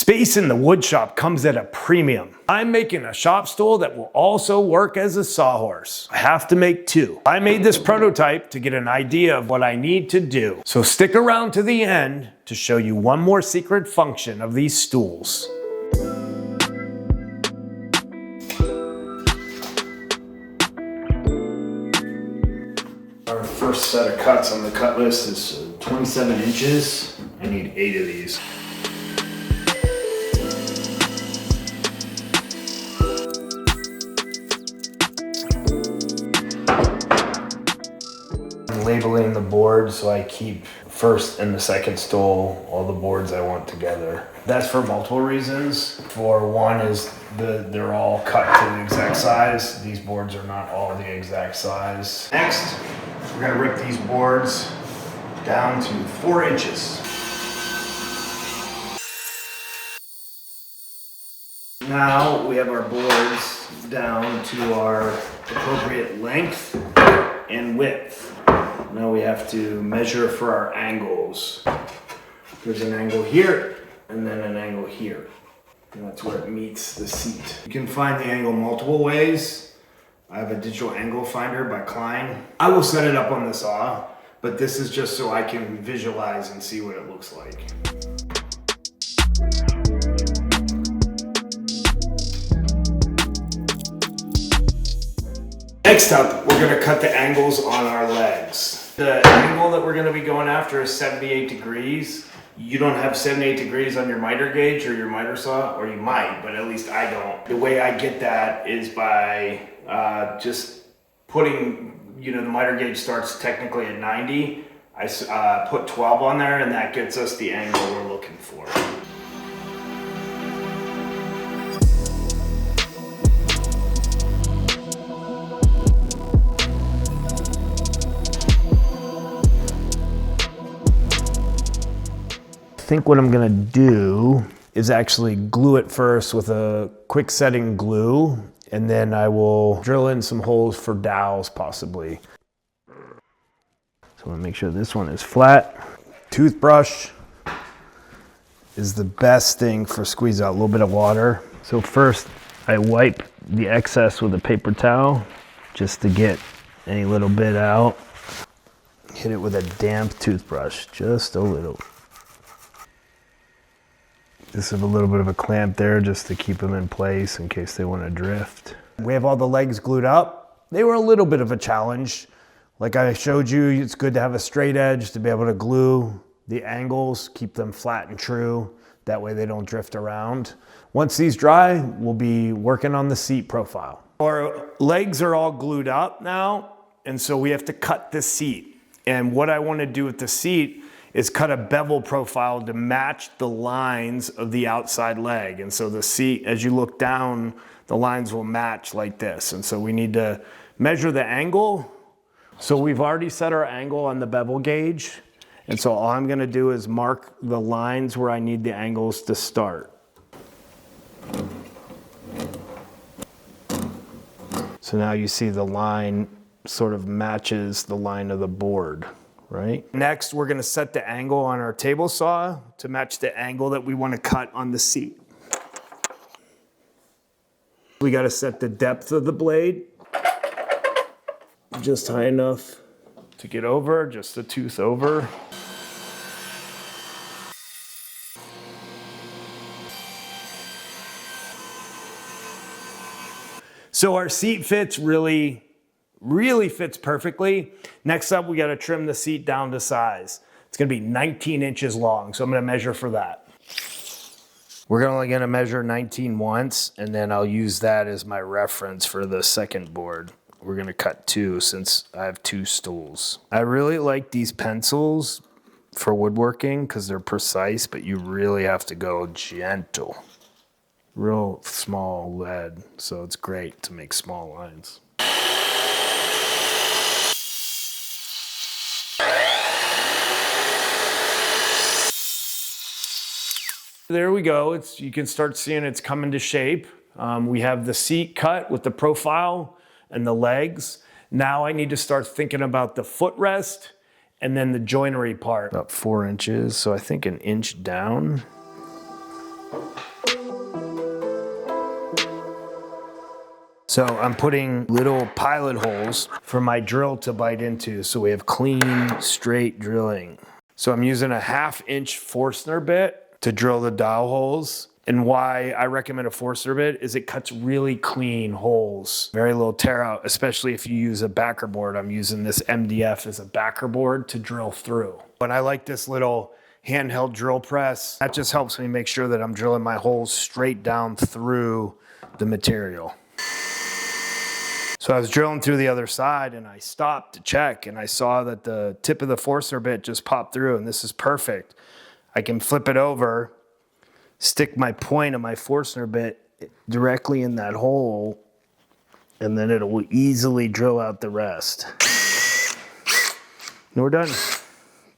Space in the wood shop comes at a premium. I'm making a shop stool that will also work as a sawhorse. I have to make two. I made this prototype to get an idea of what I need to do. So stick around to the end to show you one more secret function of these stools. Our first set of cuts on the cut list is 27 inches. I need 8 of these. I'm labeling the boards so I keep first and the second stool, all the boards I want together. That's for multiple reasons. For one is they're all cut to the exact size. These boards are not all the exact size. Next, we're gonna rip these boards down to 4 inches. Now we have our boards down to our appropriate length and width. Now we have to measure for our angles. There's an angle here and then an angle here. And that's where it meets the seat. You can find the angle multiple ways. I have a digital angle finder by Klein. I will set it up on the saw, but this is just so I can visualize and see what it looks like. Next up, we're gonna cut the angles on our legs. The angle that we're gonna be going after is 78 degrees. You don't have 78 degrees on your miter gauge or your miter saw, or you might, but at least I don't. The way I get that is by just putting, the miter gauge starts technically at 90. I put 12 on there and that gets us the angle we're looking for. I think what I'm gonna do is actually glue it first with a quick setting glue, and then I will drill in some holes for dowels possibly. So I'm gonna make sure this one is flat. Toothbrush is the best thing for squeeze out a little bit of water. So first I wipe the excess with a paper towel just to get any little bit out. Hit it with a damp toothbrush, just a little. Just have a little bit of a clamp there just to keep them in place in case they want to drift. We have all the legs glued up. They were a little bit of a challenge. Like I showed you, it's good to have a straight edge to be able to glue the angles, keep them flat and true. That way they don't drift around. Once these dry, we'll be working on the seat profile. Our legs are all glued up now, and so we have to cut the seat. And what I want to do with the seat is cut a bevel profile to match the lines of the outside leg. And so the seat, as you look down, the lines will match like this. And so we need to measure the angle. So we've already set our angle on the bevel gauge. And so all I'm gonna do is mark the lines where I need the angles to start. So now you see the line sort of matches the line of the board. Right? Next, we're gonna set the angle on our table saw to match the angle that we wanna cut on the seat. We gotta set the depth of the blade just high enough to get over, just the tooth over. So our seat fits really fits perfectly. Next up, we gotta trim the seat down to size. It's gonna be 19 inches long, so I'm gonna measure for that. We're only gonna measure 19 once, and then I'll use that as my reference for the second board. We're gonna cut 2 since I have 2 stools. I really like these pencils for woodworking because they're precise, but you really have to go gentle. Real small lead, so it's great to make small lines. There we go. You can start seeing it's coming to shape. We have the seat cut with the profile and the legs. Now I need to start thinking about the footrest and then the joinery part. About 4 inches, so I think an inch down. So I'm putting little pilot holes for my drill to bite into, so we have clean, straight drilling. So I'm using a 1/2-inch Forstner bit to drill the dowel holes. And why I recommend a Forstner bit is it cuts really clean holes. Very little tear out, especially if you use a backer board. I'm using this MDF as a backer board to drill through. And I like this little handheld drill press. That just helps me make sure that I'm drilling my holes straight down through the material. So I was drilling through the other side and I stopped to check and I saw that the tip of the Forstner bit just popped through, and this is perfect. I can flip it over, stick my point of my Forstner bit directly in that hole, and then it will easily drill out the rest. And we're done.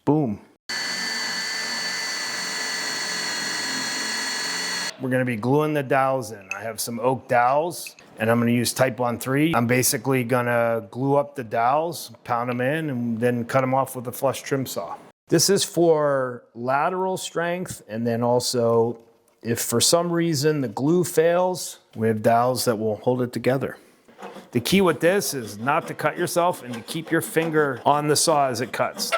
Boom. We're gonna be gluing the dowels in. I have some oak dowels and I'm gonna use Type 1-3. I'm basically gonna glue up the dowels, pound them in, and then cut them off with a flush trim saw. This is for lateral strength, and then also if for some reason the glue fails, we have dowels that will hold it together. The key with this is not to cut yourself and to keep your finger on the saw as it cuts.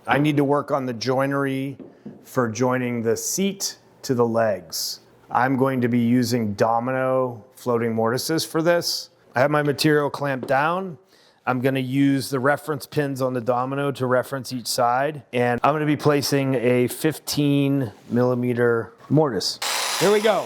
I need to work on the joinery for joining the seat to the legs. I'm going to be using Domino floating mortises for this. I have my material clamped down. I'm gonna use the reference pins on the Domino to reference each side. And I'm gonna be placing a 15mm mortise. Here we go.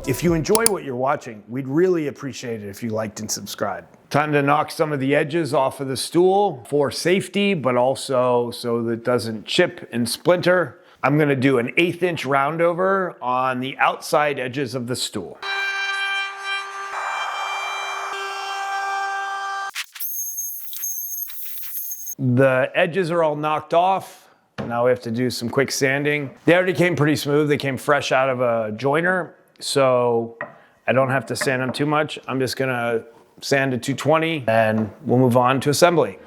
If you enjoy what you're watching, we'd really appreciate it if you liked and subscribed. Time to knock some of the edges off of the stool for safety, but also so that it doesn't chip and splinter. I'm gonna do an 1/8-inch roundover on the outside edges of the stool. The edges are all knocked off. Now we have to do some quick sanding. They already came pretty smooth. They came fresh out of a joiner, so I don't have to sand them too much. I'm just gonna sand to 220 and we'll move on to assembly.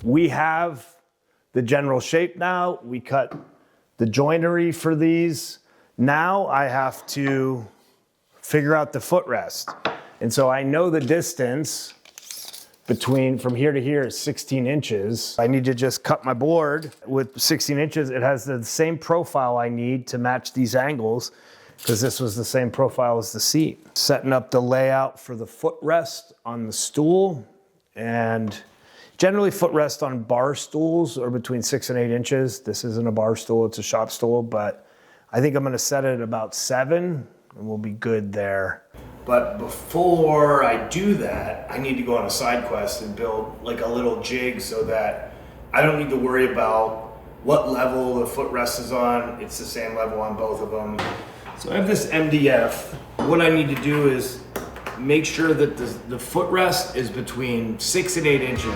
We have the general shape now. We cut the joinery for these. Now I have to figure out the footrest. And so I know the distance between from here to here is 16 inches. I need to just cut my board with 16 inches. It has the same profile I need to match these angles, because this was the same profile as the seat. Setting up the layout for the footrest on the stool, and generally footrest on bar stools are between 6 and 8 inches. This isn't a bar stool, it's a shop stool, but I think I'm gonna set it at about 7 and we'll be good there. But before I do that, I need to go on a side quest and build like a little jig so that I don't need to worry about what level the footrest is on. It's the same level on both of them. So I have this MDF. What I need to do is make sure that the footrest is between 6 and 8 inches.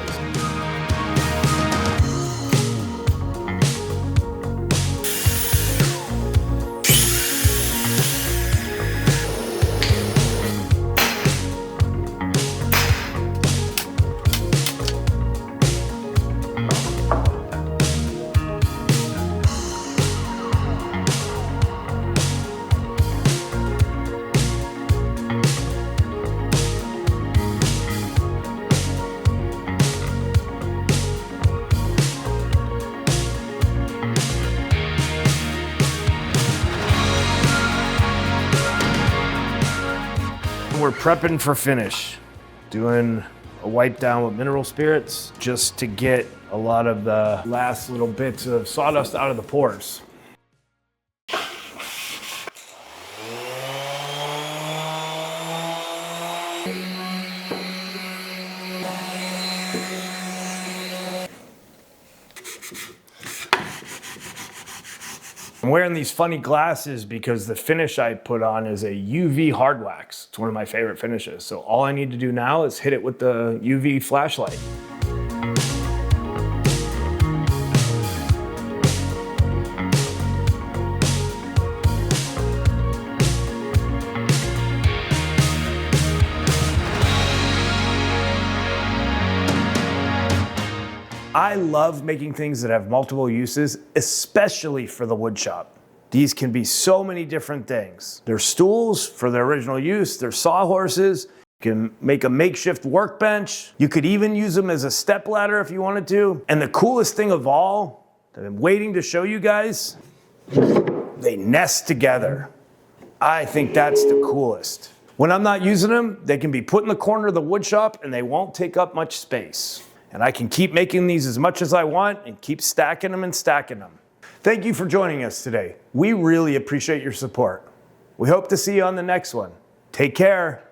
We're prepping for finish, doing wipe down with mineral spirits just to get a lot of the last little bits of sawdust out of the pores. I'm wearing these funny glasses because the finish I put on is a UV hard wax. It's one of my favorite finishes. So all I need to do now is hit it with the UV flashlight. I love making things that have multiple uses, especially for the wood shop. These can be so many different things. They're stools for their original use, they're sawhorses, you can make a makeshift workbench. You could even use them as a step ladder if you wanted to. And the coolest thing of all, that I'm waiting to show you guys, they nest together. I think that's the coolest. When I'm not using them, they can be put in the corner of the wood shop and they won't take up much space. And I can keep making these as much as I want and keep stacking them and stacking them. Thank you for joining us today. We really appreciate your support. We hope to see you on the next one. Take care.